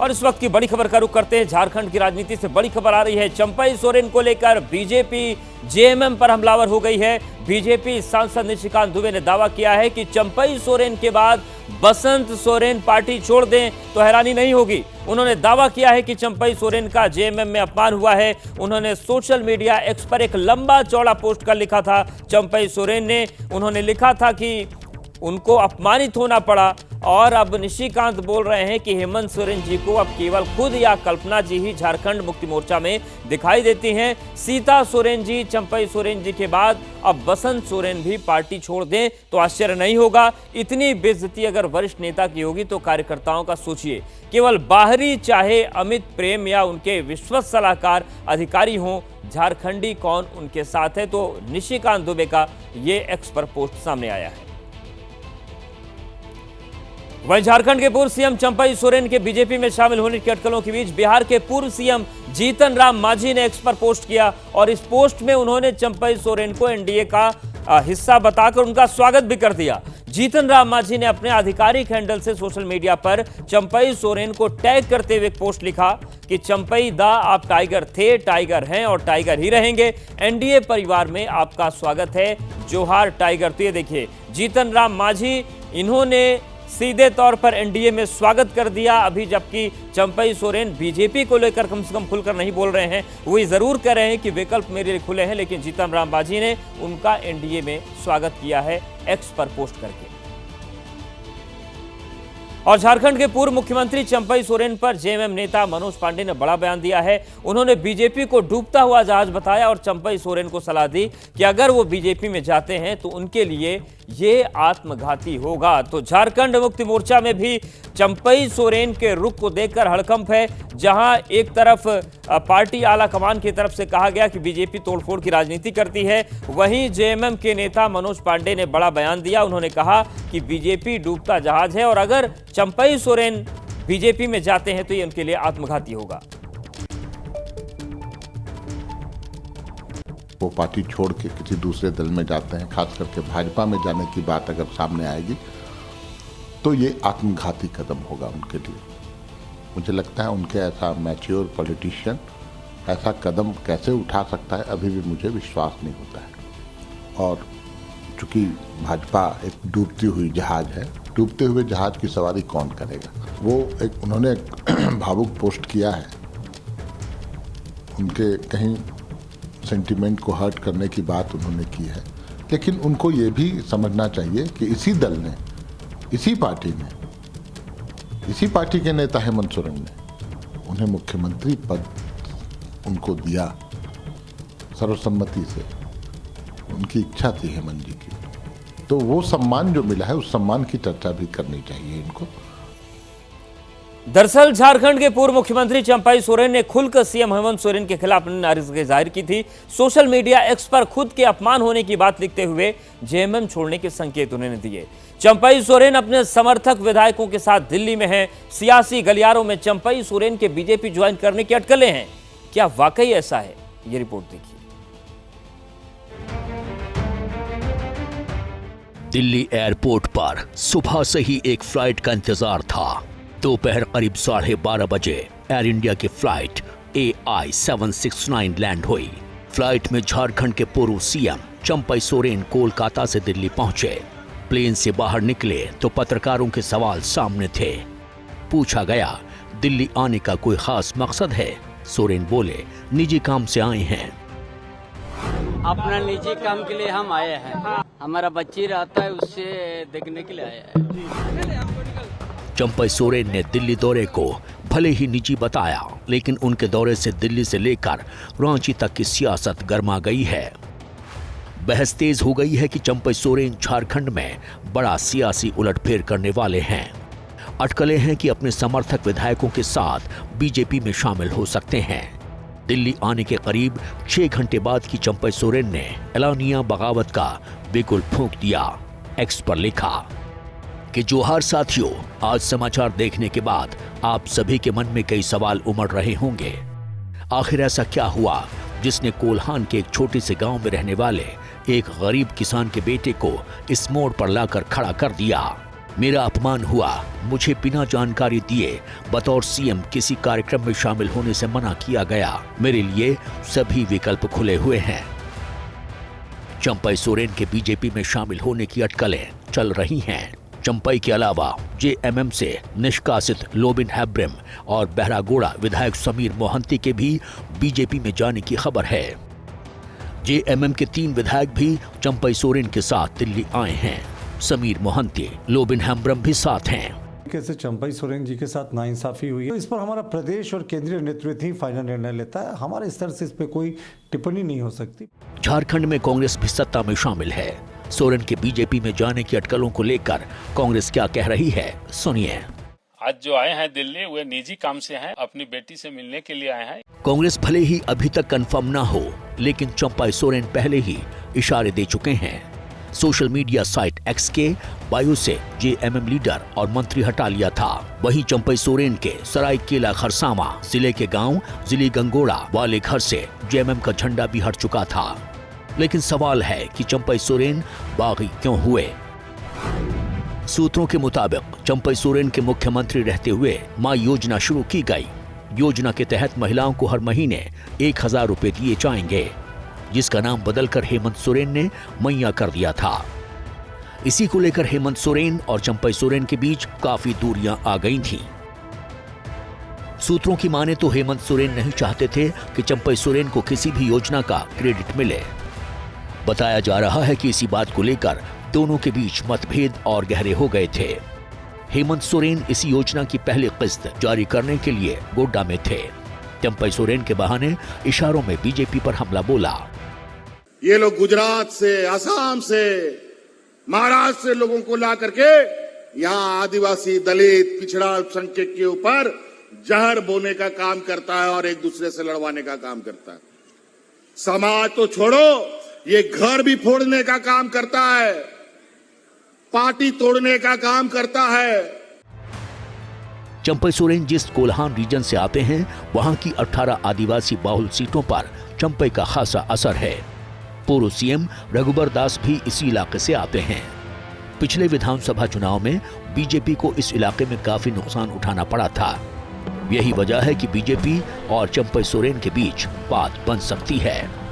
और इस वक्त की बड़ी खबर का रुख करते हैं। झारखंड की राजनीति से बड़ी खबर आ रही है। चंपई सोरेन को लेकर बीजेपी जेएमएम पर हमलावर हो गई है। बीजेपी सांसद निशिकांत दुबे ने दावा किया है कि चंपई सोरेन के बाद बसंत सोरेन पार्टी छोड़ दें तो हैरानी नहीं होगी। उन्होंने दावा किया है कि चंपई सोरेन का जेएमएम में अपमान हुआ है। उन्होंने सोशल मीडिया एक्स पर एक लंबा चौड़ा पोस्ट कर लिखा था चंपई सोरेन ने। उन्होंने लिखा था कि उनको अपमानित होना पड़ा और अब निशिकांत बोल रहे हैं कि हेमंत सोरेन जी को अब केवल खुद या कल्पना जी ही झारखंड मुक्ति मोर्चा में दिखाई देती हैं। सीता सोरेन जी, चंपई सोरेन जी के बाद अब बसंत सोरेन भी पार्टी छोड़ दें तो आश्चर्य नहीं होगा। इतनी बेइज्जती अगर वरिष्ठ नेता की होगी तो कार्यकर्ताओं का सोचिए। केवल बाहरी चाहे अमित प्रेम या उनके विश्वस्त सलाहकार अधिकारी हों, झारखंडी कौन उनके साथ है। तो निशिकांत दुबे का ये एक्स पर पोस्ट सामने आया है। वहीं झारखंड के पूर्व सीएम चंपई सोरेन के बीजेपी में शामिल होने की अटकलों के बीच बिहार के पूर्व सीएम जीतन राम मांझी ने एक्स पर पोस्ट किया और इस पोस्ट में उन्होंने चंपई सोरेन को एनडीए का हिस्सा बताकर उनका स्वागत भी कर दिया। जीतन राम मांझी ने अपने आधिकारिक हैंडल से सोशल मीडिया पर चंपई सोरेन को टैग करते हुए पोस्ट लिखा कि चंपई दा, आप टाइगर थे, टाइगर हैं और टाइगर ही रहेंगे। एनडीए परिवार में आपका स्वागत है, जोहार टाइगर। तो ये देखिए, जीतन राम मांझी इन्होंने सीधे तौर पर एनडीए में स्वागत कर दिया। अभी जबकि चंपई सोरेन बीजेपी को लेकर कम से कम खुलकर नहीं बोल रहे हैं, वो जरूर कह रहे हैं कि विकल्प मेरे लिए खुले हैं, लेकिन जीतन राम मांझी ने उनका एनडीए में स्वागत किया है एक्स पर पोस्ट करके। और झारखंड के पूर्व मुख्यमंत्री चंपई सोरेन पर जेएमएम नेता मनोज पांडे ने बड़ा बयान दिया है। उन्होंने बीजेपी को डूबता हुआ जहाज बताया और चंपई सोरेन को सलाह दी कि अगर वो बीजेपी में जाते हैं तो उनके लिए ये आत्मघाती होगा। तो झारखंड मुक्ति मोर्चा में भी चंपई सोरेन के रुख को देखकर हड़कंप है। जहां एक तरफ पार्टी आला कमान की तरफ से कहा गया कि बीजेपी तोड़फोड़ की राजनीति करती है, वहीं जेएमएम के नेता मनोज पांडे ने बड़ा बयान दिया। उन्होंने कहा कि बीजेपी डूबता जहाज है और अगर चंपई सोरेन बीजेपी में जाते हैं तो ये उनके लिए आत्मघाती होगा। वो पार्टी छोड़ के किसी दूसरे दल में जाते हैं, खास करके भाजपा में जाने की बात अगर सामने आएगी तो ये आत्मघाती कदम होगा उनके लिए। मुझे लगता है उनके ऐसा मैच्योर पॉलिटिशियन ऐसा कदम कैसे उठा सकता है, अभी भी मुझे विश्वास नहीं होता है। और चूंकि भाजपा एक डूबती हुई जहाज है, डूबते हुए जहाज की सवारी कौन करेगा। वो उन्होंने एक भावुक पोस्ट किया है, उनके कहीं सेंटिमेंट को हर्ट करने की बात उन्होंने की है, लेकिन उनको ये भी समझना चाहिए कि इसी दल ने, इसी पार्टी के नेता हेमंत सोरेन ने उन्हें मुख्यमंत्री पद उनको दिया सर्वसम्मति से। उनकी इच्छा थी हेमंत जी की, तो वो सम्मान जो मिला है उस सम्मान की चर्चा भी करनी चाहिए इनको। दरअसल झारखंड के पूर्व मुख्यमंत्री चंपई सोरेन ने खुलकर सीएम हेमंत सोरेन के खिलाफ अपनी नाराजगी जाहिर की थी। सोशल मीडिया एक्स पर खुद के अपमान होने की बात लिखते हुए जेएमएम छोड़ने के संकेत उन्होंने दिए। चंपई सोरेन अपने समर्थक विधायकों के साथ दिल्ली में हैं। सियासी गलियारों में चंपई सोरेन के बीजेपी ज्वाइन करने की अटकलें हैं। क्या वाकई ऐसा है? ये रिपोर्ट देखिए। दिल्ली एयरपोर्ट पर सुबह से ही एक फ्लाइट का इंतजार था। दोपहर करीब 12:30 बजे एयर इंडिया की फ्लाइट AI 769 लैंड हुई। फ्लाइट में झारखंड के पूर्व सीएम चंपई सोरेन कोलकाता से दिल्ली पहुंचे। प्लेन से बाहर निकले तो पत्रकारों के सवाल सामने थे। पूछा गया, दिल्ली आने का कोई खास मकसद है? सोरेन बोले, निजी काम से आए हैं। अपना निजी काम के लिए हम आए हैं। हमारा बच्ची रहता है, उससे देखने के लिए आए हैं। चंपई सोरेन ने दिल्ली दौरे को भले ही निजी बताया, लेकिन उनके दौरे से दिल्ली से लेकर रांची तक की सियासत गर्मा गई है। बहस तेज हो गई है कि चंपई सोरेन झारखंड में बड़ा सियासी उलटफेर करने वाले हैं। अटकलें हैं कि अपने समर्थक विधायकों के साथ बीजेपी में शामिल हो सकते हैं। दिल्ली आने के करीब 6 घंटे बाद की चंपई सोरेन ने एलानिया बगावत का बिगुल फूंक दिया। एक्स पर लिखा कि जोहार साथियों, आज समाचार देखने के बाद आप सभी के मन में कई सवाल उमड़ रहे होंगे। आखिर ऐसा क्या हुआ जिसने कोल्हान के एक छोटे से गांव में रहने वाले एक गरीब किसान के बेटे को इस मोड़ पर लाकर खड़ा कर दिया? मेरा अपमान हुआ, मुझे बिना जानकारी दिए बतौर सीएम किसी कार्यक्रम में शामिल होने से मना किया गया। मेरे लिए सभी विकल्प खुले हुए हैं। चंपई सोरेन के बीजेपी में शामिल होने की अटकलें चल रही हैं। चंपई के अलावा जेएमएम से निष्कासित लोबिन हैब्रिम और बहरागोड़ा विधायक समीर मोहंती के भी बीजेपी में जाने की खबर है। जेएमएम के 3 विधायक भी चंपई सोरेन के साथ दिल्ली आए हैं। समीर मोहंती, लोबिन हैब्रिम भी साथ हैं। कैसे चंपई सोरेन जी के साथ नाइंसाफी हुई है, इस पर हमारा प्रदेश और केंद्रीय नेतृत्व ही फाइनल निर्णय लेता है। हमारे स्तर से इस पे कोई टिप्पणी नहीं हो सकती। झारखंड में कांग्रेस भी सत्ता में शामिल है। सोरेन के बीजेपी में जाने की अटकलों को लेकर कांग्रेस क्या कह रही है, सुनिए। आज जो आए हैं दिल्ली, वे निजी काम से हैं, अपनी बेटी से मिलने के लिए आए हैं। कांग्रेस भले ही अभी तक कंफर्म ना हो, लेकिन चंपई सोरेन पहले ही इशारे दे चुके हैं। सोशल मीडिया साइट एक्स के बायो से जेएमएम लीडर और मंत्री हटा लिया था। वहीं चंपई सोरेन के सरायकेला खरसावा जिले के गांव जिली गंगोड़ा वाले घर से जेएमएम का झंडा भी हट चुका था। लेकिन सवाल है कि चंपई सोरेन बागी क्यों हुए। सूत्रों के मुताबिक चंपई सोरेन के मुख्यमंत्री रहते हुए मां योजना शुरू की गई। योजना के तहत महिलाओं को हर महीने 1000 रुपए दिए जाएंगे, जिसका नाम बदलकर हेमंत सोरेन ने मैया कर दिया था। इसी को लेकर हेमंत सोरेन और चंपई सोरेन के बीच काफी दूरियां आ गई थीं। सूत्रों की माने तो हेमंत सोरेन नहीं चाहते थे कि चंपई सोरेन को किसी भी योजना का क्रेडिट मिले। बताया जा रहा है कि इसी बात को लेकर दोनों के बीच मतभेद और गहरे हो गए थे। हेमंत सोरेन इस योजना की पहली किस्त जारी करने के लिए गोड्डा में थे। चंपई सोरेन के बहाने इशारों में बीजेपी पर हमला बोला। ये लोग गुजरात से, असम से, महाराष्ट्र से लोगों को ला करके यहाँ आदिवासी, दलित, पिछड़ा, अल्पसंख्यक के ऊपर जहर बोने का काम करता है और एक दूसरे से लड़वाने का काम करता है। समाज तो छोड़ो, ये घर भी फोड़ने का काम करता है, पार्टी तोड़ने का काम करता है। चंपई सोरेन जिस कोल्हान रीजन से आते हैं, वहां की 18 आदिवासी बाहुल सीटों पर चंपई का खासा असर है। पूर्व सीएम रघुबर दास भी इसी इलाके से आते हैं। पिछले विधानसभा चुनाव में बीजेपी को इस इलाके में काफी नुकसान उठाना पड़ा था। यही वजह है कि बीजेपी और चंपई सोरेन के बीच बात बन सकती है।